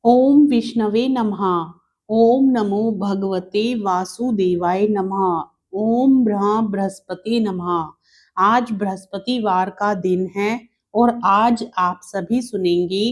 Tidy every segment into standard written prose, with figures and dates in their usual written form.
ओम विष्णवे नमः। ओम नमो भगवते वासुदेवाय नमः। ओम बृहस्पति नमः। आज बृहस्पतिवार का दिन है और आज आप सभी सुनेंगे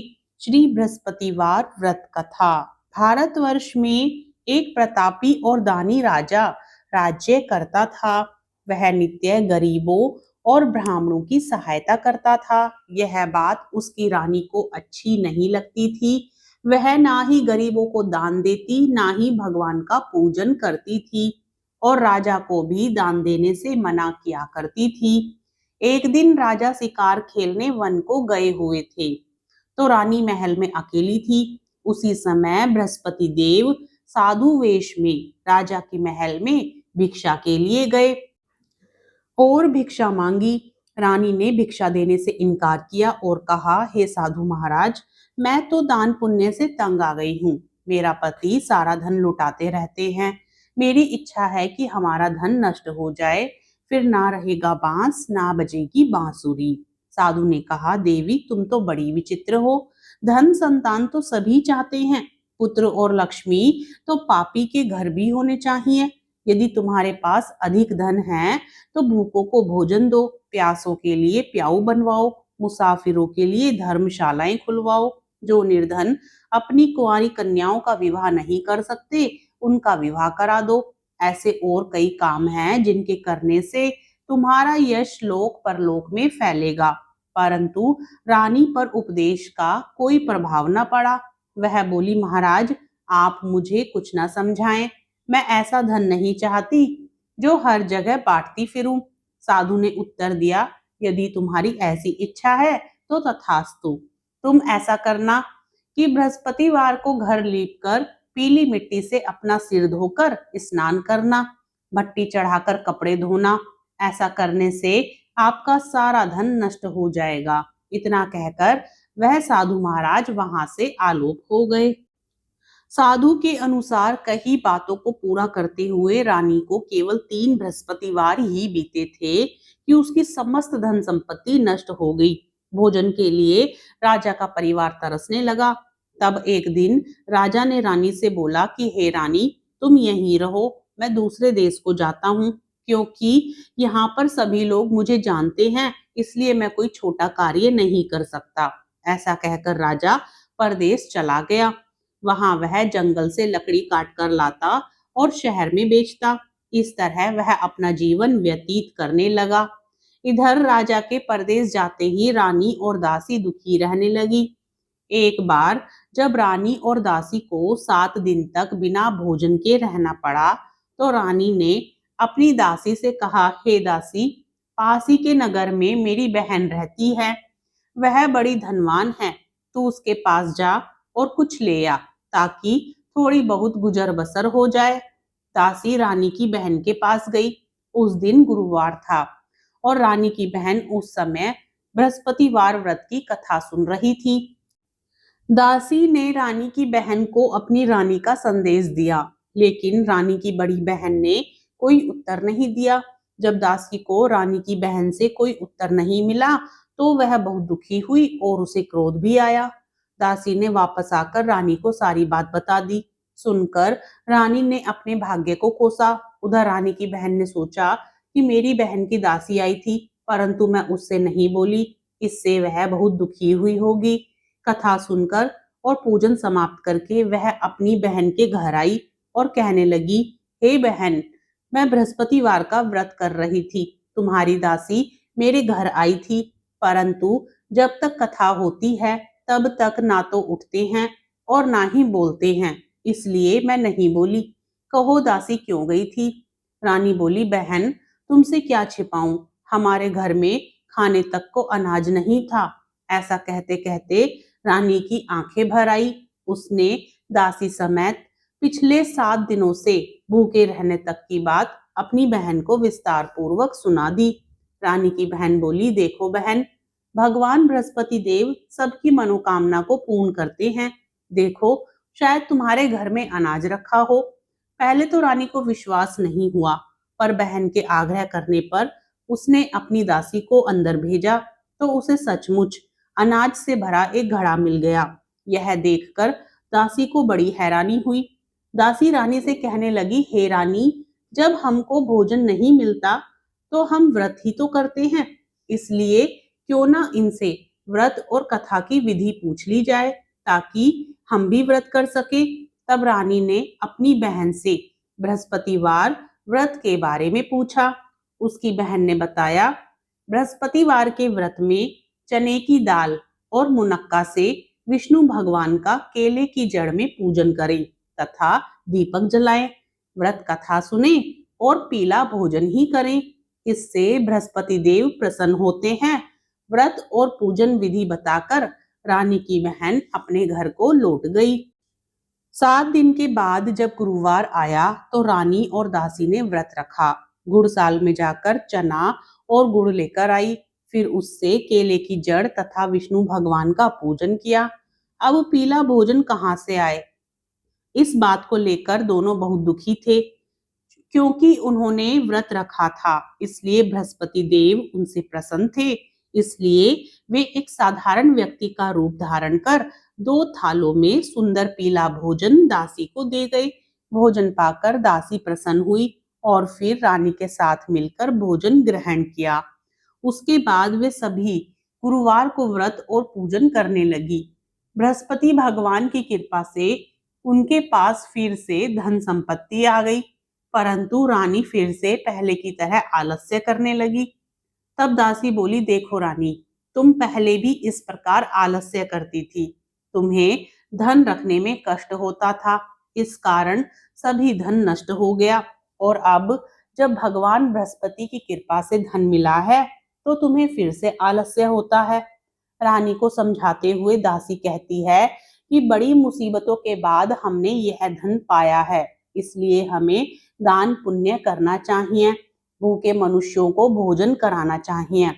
श्री बृहस्पतिवार व्रत कथा। भारतवर्ष में एक प्रतापी और दानी राजा राज्य करता था। वह नित्य गरीबों और ब्राह्मणों की सहायता करता था। यह बात उसकी रानी को अच्छी नहीं लगती थी। वह ना ही गरीबों को दान देती, ना ही भगवान का पूजन करती थी और राजा को भी दान देने से मना किया करती थी। एक दिन राजा शिकार खेलने वन को गए हुए थे, तो रानी महल में अकेली थी। उसी समय बृहस्पति देव साधु वेश में राजा के महल में भिक्षा के लिए गए और भिक्षा मांगी। रानी ने भिक्षा देने से इनकार किया और कहा, हे साधु महाराज, मैं तो दान पुण्य से तंग आ गई हूँ। मेरा पति सारा धन लुटाते रहते हैं। मेरी इच्छा है कि हमारा धन नष्ट हो जाए, फिर ना रहेगा बांस, ना बजेगी बांसुरी। साधु ने कहा, देवी तुम तो बड़ी विचित्र हो। धन संतान तो सभी चाहते हैं, पुत्र और लक्ष्मी तो पापी के घर भी होने चाहिए। यदि तुम्हारे पास अधिक धन है तो भूखों को भोजन दो, प्यासों के लिए प्याऊ बनवाओ, मुसाफिरों के लिए धर्मशालाएं खुलवाओ। जो निर्धन अपनी कुंवारी कन्याओं का विवाह नहीं कर सकते, उनका विवाह करा दो। ऐसे और कई काम हैं जिनके करने से तुम्हारा यश लोक परलोक में फैलेगा। परंतु रानी पर उपदेश का कोई प्रभाव न पड़ा। वह बोली, महाराज आप मुझे कुछ न समझाएं। मैं ऐसा धन नहीं चाहती जो हर जगह बांटती फिरूं। साधु ने उत्तर दिया, यदि तुम्हारी ऐसी इच्छा है तो तथास्तु। तुम ऐसा करना कि बृहस्पतिवार को घर लीपकर पीली मिट्टी से अपना सिर धोकर स्नान करना, भट्टी चढ़ाकर कपड़े धोना। ऐसा करने से आपका सारा धन नष्ट हो जाएगा। इतना कहकर वह साधु महाराज वहां से आलोक हो गए। साधु के अनुसार कई बातों को पूरा करते हुए रानी को केवल 3 बृहस्पतिवार ही बीते थे कि उसकी समस्त धन संपत्ति नष्ट हो गई। भोजन के लिए राजा का परिवार तरसने लगा। तब एक दिन राजा ने रानी से बोला कि हे रानी, तुम यहीं रहो, मैं दूसरे देश को जाता हूँ, क्योंकि यहाँ पर सभी लोग मुझे जानते हैं, इसलिए मैं कोई छोटा कार्य नहीं कर सकता। ऐसा कहकर राजा परदेश चला गया। वहां वह जंगल से लकड़ी काट कर लाता और शहर में बेचता। इस तरह वह अपना जीवन व्यतीत करने लगा। इधर राजा के परदेश जाते ही रानी और दासी दुखी रहने लगी। एक बार जब रानी और दासी को 7 दिन तक बिना भोजन के रहना पड़ा, तो रानी ने अपनी दासी से कहा, हे दासी, पास ही के नगर में मेरी बहन रहती है। वह बड़ी धनवान है। तू उसके पास जा और कुछ ले आ, ताकि थोड़ी बहुत गुजर बसर हो जाए। दासी रानी की बहन के पास गई। उस दिन गुरुवार था और रानी की बहन उस समय बृहस्पतिवार व्रत की कथा सुन रही थी। दासी ने रानी की बहन को अपनी रानी का संदेश दिया, लेकिन रानी की बड़ी बहन ने कोई उत्तर नहीं दिया। जब दासी को रानी की बहन से कोई उत्तर नहीं मिला, तो वह बहुत दुखी हुई और उसे क्रोध भी आया। दासी ने वापस आकर रानी को सारी बात बता दी। सुनकर रानी ने अपने भाग्य को कोसा। उधर रानी की बहन ने सोचा कि मेरी बहन की दासी आई थी, परंतु मैं उससे नहीं बोली, इससे वह बहुत दुखी हुई होगी। कथा सुनकर और पूजन समाप्त करके वह अपनी बहन के घर आई और कहने लगी, हे बहन, मैं बृहस्पतिवार का व्रत कर रही थी। तुम्हारी दासी मेरे घर आई थी, परंतु जब तक कथा होती है तब तक ना तो उठते हैं और ना ही बोलते हैं, इसलिए मैं नहीं बोली। कहो दासी क्यों गई थी? रानी बोली, बहन तुमसे क्या छिपाऊं, हमारे घर में खाने तक को अनाज नहीं था। ऐसा कहते कहते रानी की आंखें भर आई। उसने दासी समेत पिछले 7 दिनों से भूखे रहने तक की बात अपनी बहन को विस्तार पूर्वक सुना दी। रानी की बहन बोली, देखो बहन, भगवान बृहस्पति देव सबकी मनोकामना को पूर्ण करते हैं। देखो, शायद तुम्हारे घर में अनाज रखा हो। पहले तो रानी को विश्वास नहीं हुआ, पर बहन के आग्रह करने पर उसने अपनी दासी को अंदर भेजा, तो उसे सचमुच अनाज से भरा एक घड़ा मिल गया। यह देखकर दासी को बड़ी हैरानी हुई। दासी रानी से कहने लगी, हे रानी, जब हमको भोजन नहीं मिलता तो हम व्रत ही तो करते हैं, इसलिए क्यों ना इनसे व्रत और कथा की विधि पूछ ली जाए ताकि हम भी व्रत कर सके। तब रानी ने अपनी बहन से बृहस्पतिवार व्रत के बारे में पूछा। उसकी बहन ने बताया, बृहस्पतिवार के व्रत में चने की दाल और मुनक्का से विष्णु भगवान का केले की जड़ में पूजन करें तथा दीपक जलाएं, व्रत कथा सुने और पीला भोजन ही करें। इससे बृहस्पति देव प्रसन्न होते हैं। व्रत और पूजन विधि बताकर रानी की बहन अपने घर को लौट गई। 7 दिन के बाद जब गुरुवार आया तो रानी और दासी ने व्रत रखा। गुड़साल में जाकर चना और गुड़ लेकर आई, फिर उससे केले की जड़ तथा विष्णु भगवान का पूजन किया। अब पीला भोजन कहाँ से आए? इस बात को लेकर दोनों बहुत दुखी थे, क्योंकि उन्होंने व्रत रखा था, इसलिए बृहस्पति देव उनसे प्रसन्न थे। इसलिए वे एक साधारण व्यक्ति का रूप धारण कर 2 थालों में सुंदर पीला भोजन दासी को दे गए। भोजन पाकर दासी प्रसन्न हुई और फिर रानी के साथ मिलकर भोजन ग्रहण किया। उसके बाद वे सभी गुरुवार को व्रत और पूजन करने लगी। बृहस्पति भगवान की कृपा से उनके पास फिर से धन संपत्ति आ गई, परंतु रानी फिर से पहले की तरह आलस्य करने लगी। तब दासी बोली, देखो रानी, तुम पहले भी इस प्रकार आलस्य करती थी। तुम्हें धन रखने में कष्ट होता था, इस कारण सभी धन नष्ट हो गया, और अब जब भगवान बृहस्पति की कृपा से धन मिला है तो तुम्हें फिर से आलस्य होता है। रानी को समझाते हुए दासी कहती है कि बड़ी मुसीबतों के बाद हमने यह धन पाया है, इसलिए हमें दान पुण्य करना चाहिए, भूखे मनुष्यों को भोजन कराना चाहिए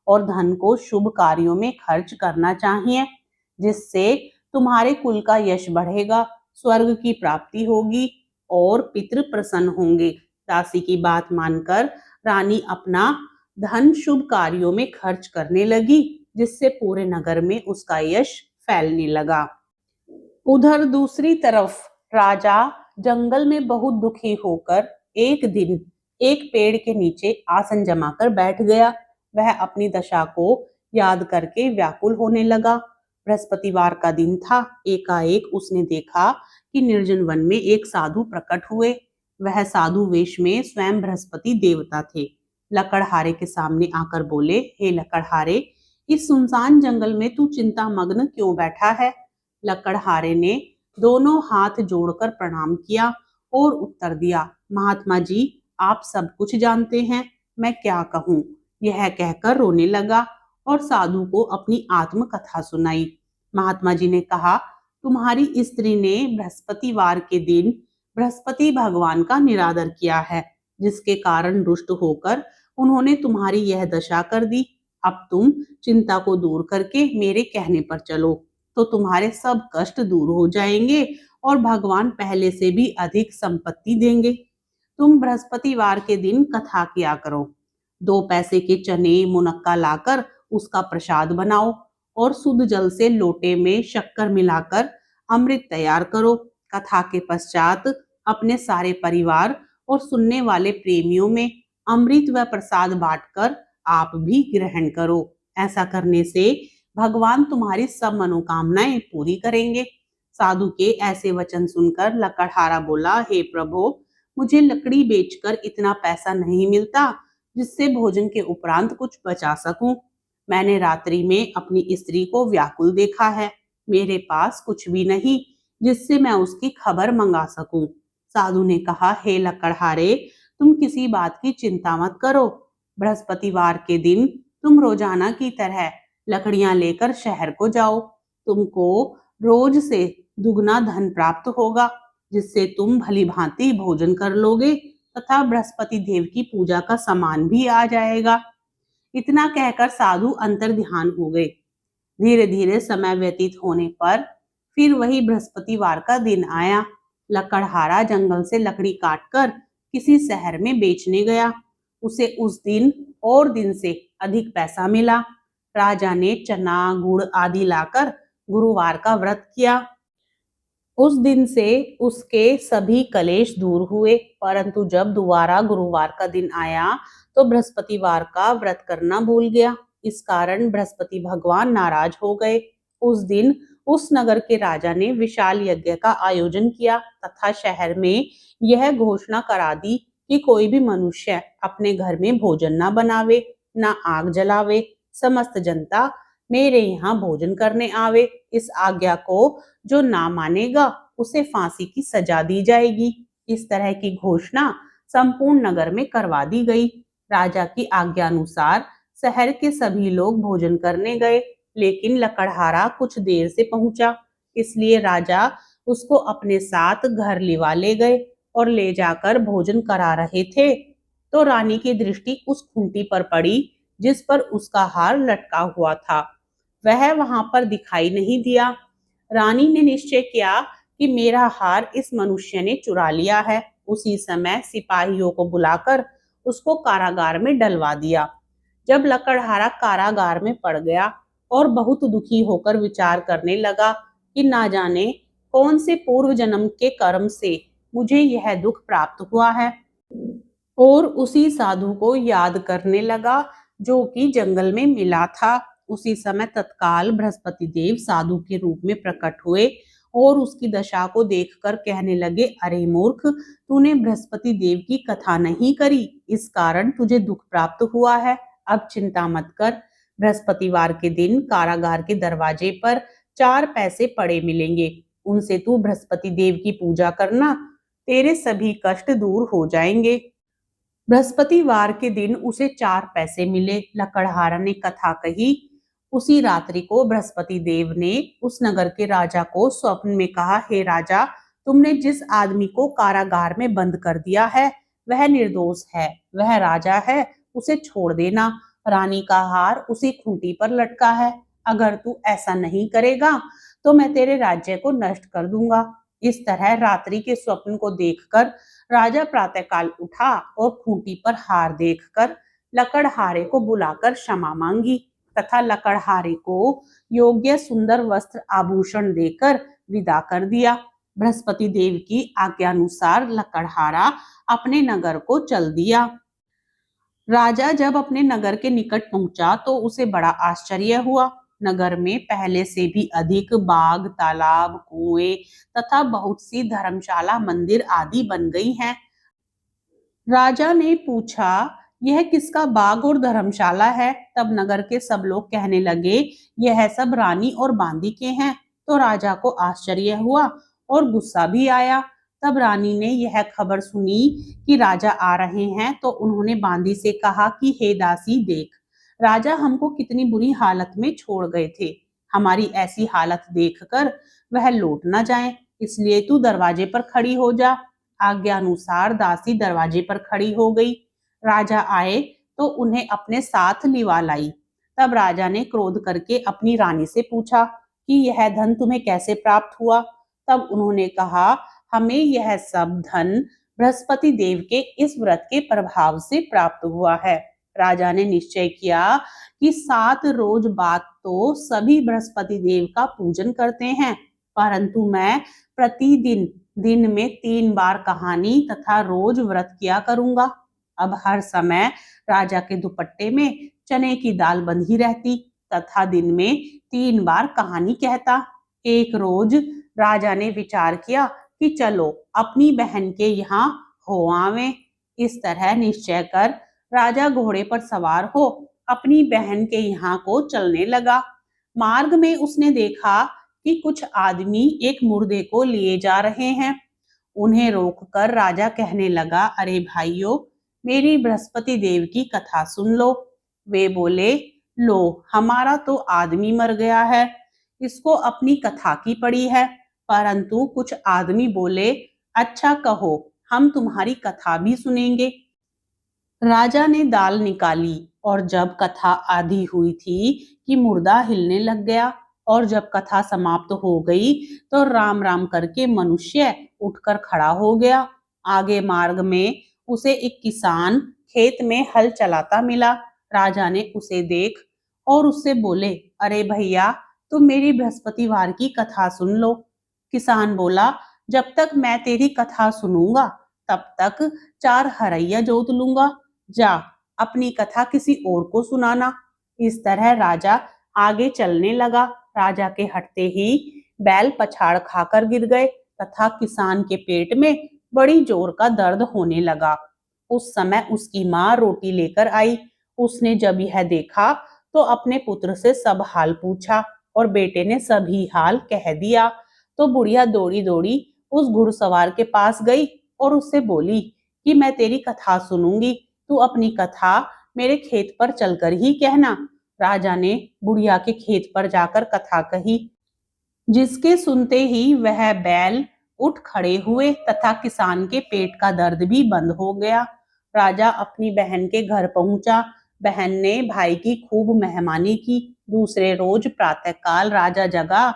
और धन को शुभ कार्यों में खर्च करना चाहिए, जिससे तुम्हारे कुल का यश बढ़ेगा, स्वर्ग की प्राप्ति होगी और पितृ प्रसन्न होंगे। दासी की बात मानकर रानी अपना धन शुभ कार्यों में खर्च करने लगी, जिससे पूरे नगर में उसका यश फैलने लगा। उधर दूसरी तरफ राजा जंगल में बहुत दुखी होकर एक दिन एक पेड़ के नीचे आसन जमाकर बैठ गया। वह अपनी दशा को याद करके व्याकुल होने लगा। बृहस्पतिवार का दिन था। एकाएक उसने देखा कि निर्जन वन में एक साधु प्रकट हुए। वह साधु वेश में स्वयं बृहस्पति देवता थे। लकड़हारे के सामने आकर बोले, हे लकड़हारे, इस सुनसान जंगल में तू चिंता मग्न क्यों बैठा है? लकड़हारे ने दोनों हाथ जोड़कर प्रणाम किया और उत्तर दिया, महात्मा जी, आप सब कुछ जानते हैं, मैं क्या कहूँ। यह कहकर रोने लगा और साधु को अपनी आत्म कथा सुनाई। महात्मा जी ने कहा, तुम्हारी स्त्री ने बृहस्पतिवार के दिन बृहस्पति भगवान का निरादर किया है, जिसके कारण रुष्ट होकर उन्होंने तुम्हारी यह दशा कर दी। अब तुम चिंता को दूर करके मेरे कहने पर चलो, तो तुम्हारे सब कष्ट दूर हो जाएंगे और भगवान पहले से भी अधिक संपत्ति देंगे। तुम बृहस्पतिवार के दिन कथा किया करो। 2 पैसे के चने मुनक्का लाकर उसका प्रसाद बनाओ और शुद्ध जल से लोटे में शक्कर मिलाकर अमृत तैयार करो। कथा के पश्चात अपने सारे परिवार और सुनने वाले प्रेमियों में अमृत व प्रसाद बांटकर आप भी ग्रहण करो। ऐसा करने से भगवान तुम्हारी सब मनोकामनाएं पूरी करेंगे। साधु के ऐसे वचन सुनकर लकड़हारा बोला, हे प्रभु, मुझे लकड़ी बेचकर इतना पैसा नहीं मिलता जिससे भोजन के उपरांत कुछ बचा सकूं। मैंने रात्रि में अपनी स्त्री को व्याकुल देखा है। मेरे पास कुछ भी नहीं जिससे मैं उसकी खबर मंगा सकूं। साधु ने कहा, हे लकड़हारे, तुम किसी बात की चिंता मत करो। बृहस्पतिवार के दिन तुम रोजाना की तरह लकड़ियां लेकर शहर को जाओ। तुमको रोज से दुगना धन प्राप्त होगा, जिससे तुम भली भांति भोजन कर लोगे तथा बृहस्पति देव की पूजा का सामान भी आ जाएगा। इतना कहकर साधु अंतर ध्यान हो गए। धीरे धीरे समय व्यतीत होने पर फिर वही बृहस्पतिवार का दिन आया। लकड़हारा जंगल से लकड़ी काटकर किसी शहर में बेचने गया। उसे उस दिन और दिन से अधिक पैसा मिला। राजा ने चना गुड़ आदि लाकर गुरुवार का व्रत किया। उस दिन से उसके सभी कलेश दूर हुए। परंतु जब दोबारा गुरुवार का दिन आया तो बृहस्पतिवार का व्रत करना भूल गया। इस कारण बृहस्पति भगवान नाराज हो गए। उस दिन उस नगर के राजा ने विशाल यज्ञ का आयोजन किया तथा शहर में यह घोषणा करा दी कि कोई भी मनुष्य अपने घर में भोजन न बनावे, न आग जलावे। समस्त जनता मेरे यहाँ भोजन करने आवे। इस आज्ञा को जो ना मानेगा उसे फांसी की सजा दी जाएगी। इस तरह की घोषणा संपूर्ण नगर में करवा दी गई। राजा की आज्ञा अनुसार शहर के सभी लोग भोजन करने गए, लेकिन लकड़हारा कुछ देर से पहुंचा। इसलिए राजा उसको अपने साथ घर लिवा ले गए और ले जाकर भोजन करा रहे थे तो रानी की दृष्टि उस खूंटी पर पड़ी जिस पर उसका हार लटका हुआ था। वह वहां पर दिखाई नहीं दिया। रानी ने निश्चय किया कि मेरा हार इस मनुष्य ने चुरा लिया है। उसी समय सिपाहियों को बुलाकर उसको कारागार में डलवा दिया। जब लकड़हारा कारागार में पड़ गया और बहुत दुखी होकर विचार करने लगा कि ना जाने कौन से पूर्व जन्म के कर्म से मुझे यह दुख प्राप्त हुआ है, और उसी साधु को याद करने लगा जो कि जंगल में मिला था। उसी समय तत्काल बृहस्पति देव साधु के रूप में प्रकट हुए और उसकी दशा को देखकर कहने लगे, अरे मूर्ख, तूने बृहस्पति देव की कथा नहीं करी, इस कारण तुझे दुख प्राप्त हुआ है। अब चिंता मत कर, बृहस्पतिवार के दिन कारागार के दरवाजे पर 4 पैसे पड़े मिलेंगे, उनसे तू बृहस्पति देव की पूजा करना, तेरे सभी कष्ट दूर हो जाएंगे। बृहस्पतिवार के दिन उसे 4 पैसे मिले। लकड़हारा ने कथा कही। उसी रात्रि को बृहस्पति देव ने उस नगर के राजा को स्वप्न में कहा, हे राजा, तुमने जिस आदमी को कारागार में बंद कर दिया है वह निर्दोष है, वह राजा है, उसे छोड़ देना। रानी का हार उसी खूंटी पर लटका है। अगर तू ऐसा नहीं करेगा तो मैं तेरे राज्य को नष्ट कर दूंगा। इस तरह रात्रि के स्वप्न को देखकर राजा प्रातःकाल उठा और खूंटी पर हार देखकर लकड़हारे को बुलाकर क्षमा मांगी तथा लकड़हारे को योग्य सुंदर वस्त्र आभूषण देकर विदा कर दिया। बृहस्पति देव की आज्ञानुसार लकड़हारा अपने नगर को चल दिया। राजा जब अपने नगर के निकट पहुंचा तो उसे बड़ा आश्चर्य हुआ। नगर में पहले से भी अधिक बाग, तालाब, कुएं तथा बहुत सी धर्मशाला, मंदिर आदि बन गई हैं। राजा ने पूछा, यह किसका बाग और धर्मशाला है? तब नगर के सब लोग कहने लगे, यह सब रानी और बांदी के हैं। तो राजा को आश्चर्य हुआ और गुस्सा भी आया। तब रानी ने यह खबर सुनी कि राजा आ रहे हैं तो उन्होंने बांदी से कहा कि हे दासी, देख, राजा हमको कितनी बुरी हालत में छोड़ गए थे। हमारी ऐसी हालत देखकर वह लौट न जाएं, इसलिए तू दरवाजे पर खड़ी हो जा। आज्ञा अनुसार दासी दरवाजे पर खड़ी हो गई। राजा आए तो उन्हें अपने साथ लिवा लाई। तब राजा ने क्रोध करके अपनी रानी से पूछा कि यह धन तुम्हें कैसे प्राप्त हुआ? तब उन्होंने कहा, हमें यह सब धन बृहस्पति देव के इस व्रत के प्रभाव से प्राप्त हुआ है। राजा ने निश्चय किया कि 7 रोज बाद तो सभी बृहस्पति देव का पूजन करते हैं, परंतु मैं प्रतिदिन दिन में 3 बार कहानी तथा रोज व्रत किया करूंगा। अब हर समय राजा के दुपट्टे में चने की दाल बंधी रहती तथा दिन में 3 बार कहानी कहता। एक रोज राजा ने विचार किया कि चलो अपनी बहन के यहाँ हो आवे। इस तरह निश्चय कर राजा घोड़े पर सवार हो अपनी बहन के यहाँ को चलने लगा। मार्ग में उसने देखा कि कुछ आदमी एक मुर्दे को लिए जा रहे हैं। उन्हें रोककर राजा कहने लगा, अरे भाइयों, मेरी बृहस्पति देव की कथा सुन लो। वे बोले, लो, हमारा तो आदमी मर गया है, इसको अपनी कथा की पड़ी है। परंतु कुछ आदमी बोले, अच्छा कहो, हम तुम्हारी कथा भी सुनेंगे। राजा ने दाल निकाली और जब कथा आधी हुई थी कि मुर्दा हिलने लग गया, और जब कथा समाप्त हो गई तो राम राम करके मनुष्य उठकर खड़ा हो गया। आगे मार्ग में उसे एक किसान खेत में हल चलाता मिला। राजा ने उसे देख और उससे बोले, अरे भैया, तुम मेरी बृहस्पतिवार की कथा सुन लो। किसान बोला, जब तक मैं तेरी कथा सुनूंगा तब तक 4 हरैया जोत लूंगा। जा, अपनी कथा किसी और को सुनाना। इस तरह राजा आगे चलने लगा। राजा के हटते ही बैल पछाड़ खाकर गिर गए तथा किसान के पेट में बड़ी जोर का दर्द होने लगा। उस समय उसकी माँ रोटी लेकर आई। उसने जब यह देखा तो अपने पुत्र से सब हाल पूछा और बेटे ने सभी हाल कह दिया। तो बुढ़िया दौड़ी दौड़ी उस घुड़सवार के पास गई और उससे बोली कि मैं तेरी कथा सुनूंगी, तू अपनी कथा मेरे खेत पर चलकर ही कहना। राजा ने बुढ़िया के खेत पर जाकर कथा कही, जिसके सुनते ही वह बैल उठ खड़े हुए तथा किसान के पेट का दर्द भी बंद हो गया। राजा अपनी बहन के घर पहुंचा। बहन ने भाई की खूब मेहमानी की। दूसरे रोज प्रातःकाल राजा जगा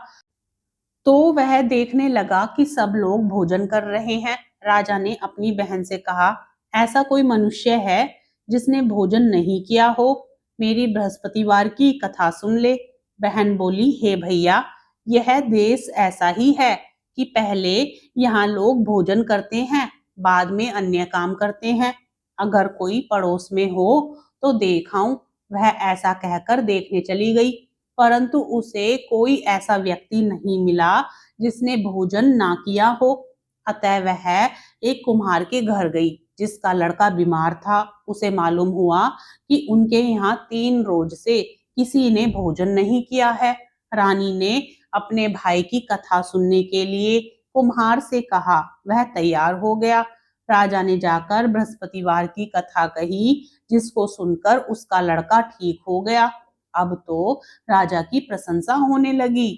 तो वह देखने लगा कि सब लोग भोजन कर रहे हैं। राजा ने अपनी बहन से कहा, ऐसा कोई मनुष्य है जिसने भोजन नहीं किया हो? मेरी बृहस्पतिवार की कथा सुन ले। बहन बोली, हे भैया, यह देश ऐसा ही है कि पहले यहाँ लोग भोजन करते हैं, बाद में अन्य काम करते हैं। अगर कोई पड़ोस में हो तो देख आऊं। वह ऐसा कहकर देखने चली गई, परंतु उसे कोई ऐसा व्यक्ति नहीं मिला जिसने भोजन ना किया हो। अतः वह एक कुम्हार के घर गई जिसका लड़का बीमार था। उसे मालूम हुआ कि उनके यहाँ 3 रोज से किसी ने भोजन नहीं किया है। रानी ने अपने भाई की कथा सुनने के लिए कुम्हार से कहा। वह तैयार हो गया। राजा ने जाकर बृहस्पतिवार की कथा कही, जिसको सुनकर उसका लड़का ठीक हो गया। अब तो राजा की प्रशंसा होने लगी।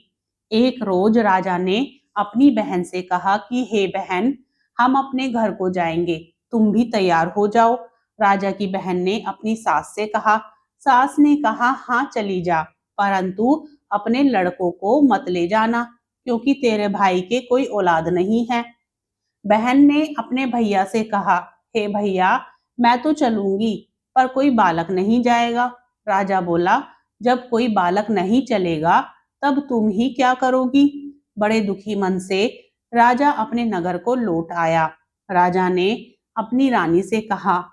एक रोज राजा ने अपनी बहन से कहा कि हे बहन, हम अपने घर को जाएंगे, तुम भी तैयार हो जाओ। राजा की बहन ने अपनी सास से कहा। सास ने कहा, हाँ चली जा, परंतु अपने लड़कों को मत ले जाना, क्योंकि तेरे भाई के कोई औलाद नहीं है। बहन ने अपने भैया से कहा, हे भैया, मैं तो चलूंगी, पर कोई बालक नहीं जाएगा। राजा बोला, जब कोई बालक नहीं चलेगा तब तुम ही क्या करोगी? बड़े दुखी मन से राजा अपने नगर को लौट आया। राजा ने अपनी रानी से कहा,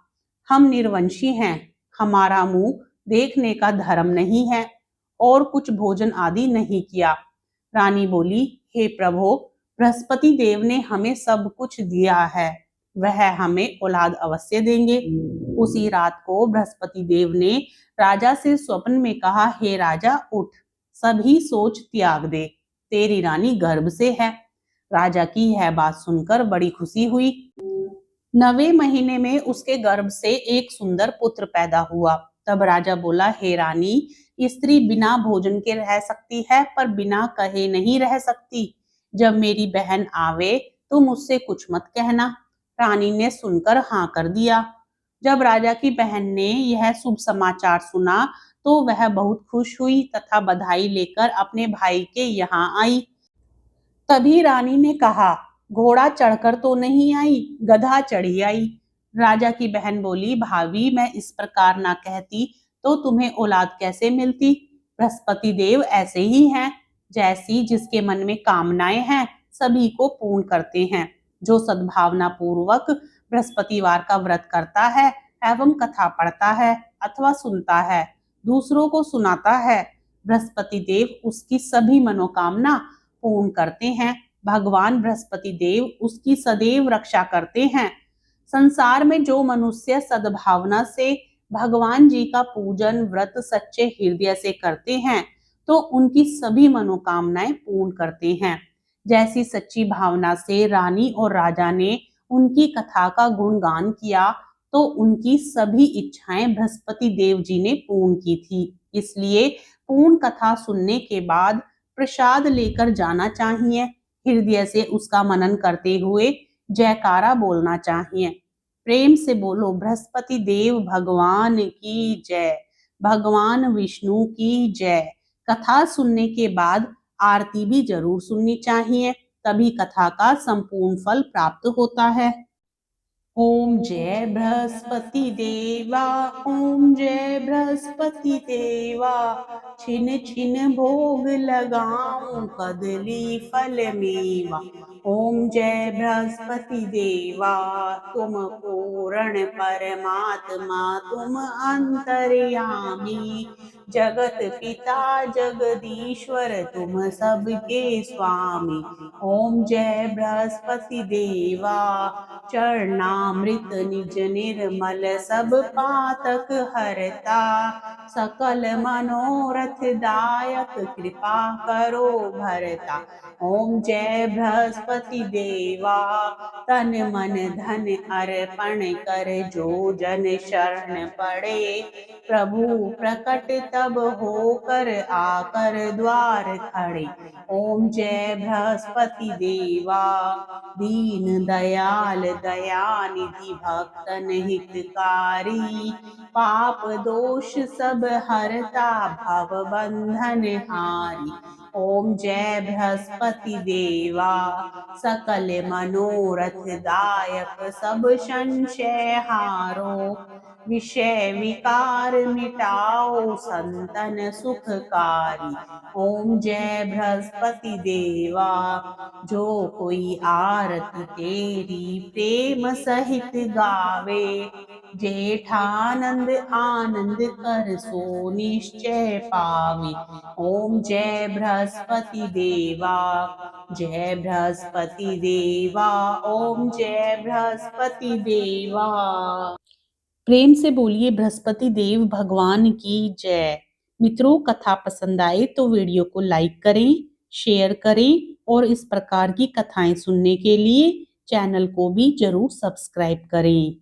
हम निर्वंशी हैं, हमारा मुंह देखने का धर्म नहीं है और कुछ भोजन आदि नहीं किया। रानी बोली, हे प्रभु, बृहस्पति देव ने हमें सब कुछ दिया है, वह हमें औलाद अवश्य देंगे। उसी रात को बृहस्पति देव ने राजा से स्वप्न में कहा, हे राजा, उठ, सभी सोच त्याग दे, तेरी रानी गर्भ से है। राजा की यह बात सुनकर बड़ी खुशी हुई। 9वें महीने में उसके गर्भ से एक सुंदर पुत्र पैदा हुआ। तब राजा बोला, हे रानी, स्त्री बिना भोजन के रह सकती है, पर बिना कहे नहीं रह सकती। जब मेरी बहन आवे तुम उससे कुछ मत कहना। रानी ने सुनकर हाँ कर दिया। जब राजा की बहन ने यह शुभ समाचार सुना तो वह बहुत खुश हुई तथा बधाई लेकर अपने भाई के यहाँ आई। तभी रानी ने कहा, घोड़ा चढ़कर तो नहीं आई, गधा चढ़ी आई। राजा की बहन बोली, भाभी, मैं इस प्रकार ना कहती तो तुम्हें औलाद कैसे मिलती? बृहस्पति देव ऐसे ही हैं, जैसी जिसके मन में कामनाएं हैं सभी को पूर्ण करते हैं। जो सद्भावना पूर्वक बृहस्पतिवार का व्रत करता है एवं कथा पढ़ता है अथवा सुनता है, दूसरों को सुनाता है, बृहस्पति देव उसकी सभी मनोकामना पूर्ण करते हैं। भगवान बृहस्पति देव उसकी सदैव रक्षा करते हैं। संसार में जो मनुष्य सद्भावना से भगवान जी का पूजन व्रत सच्चे हृदय से करते हैं तो उनकी सभी मनोकामनाएं पूर्ण करते हैं। जैसी सच्ची भावना से रानी और राजा ने उनकी कथा का गुणगान किया तो उनकी सभी इच्छाएं बृहस्पति देव जी ने पूर्ण की थी। इसलिए पूर्ण कथा सुनने के बाद प्रसाद लेकर जाना चाहिए। हृदय से उसका मनन करते हुए जयकारा बोलना चाहिए। प्रेम से बोलो, बृहस्पति देव भगवान की जय, भगवान विष्णु की जय। कथा सुनने के बाद आरती भी जरूर सुननी चाहिए, तभी कथा का संपूर्ण फल प्राप्त होता है। ओम जय बृहस्पति देवा, ओम जय बृहस्पति देवा, छिन छिन भोग लगाऊं कदली फल मेवा। ओम जय बृहस्पति देवा, तुम पूर्ण परमात्मा, तुम अंतर्यामी, जगत पिता जगदीश्वर, तुम सबके स्वामी। ओम जय बृहस्पति देवा, चरणामृत निज निर्मल सब पातक हरता, सकल मनोरथ दायक कृपा करो भरता। ओम जय बृहस्पति देवा, तन मन धन अर्पण कर जो जन शरण पड़े, प्रभु प्रकट तब होकर आकर द्वार खड़े। ओम जय बृहस्पति देवा, दीन दयाल दयानिधि भक्तन हितकारी, पाप दोष सब हरता भव बंधन हारी। ओम जय बृहस्पति देवा, सकल मनोरथ दायक सब संशय हारो, विषय विकार मिटाओ संतन सुखकारी। ओम जय बृहस्पति देवा, जो कोई आरती तेरी प्रेम सहित गावे, जेठानंद आनंद कर सो निश्चय पावे। ओम जय बृहस्पति देवा, जय बृहस्पति देवा, ओम जय बृहस्पति देवा। प्रेम से बोलिए बृहस्पति देव भगवान की जय। मित्रों, कथा पसंद आए तो वीडियो को लाइक करें, शेयर करें और इस प्रकार की कथाएं सुनने के लिए चैनल को भी जरूर सब्सक्राइब करें।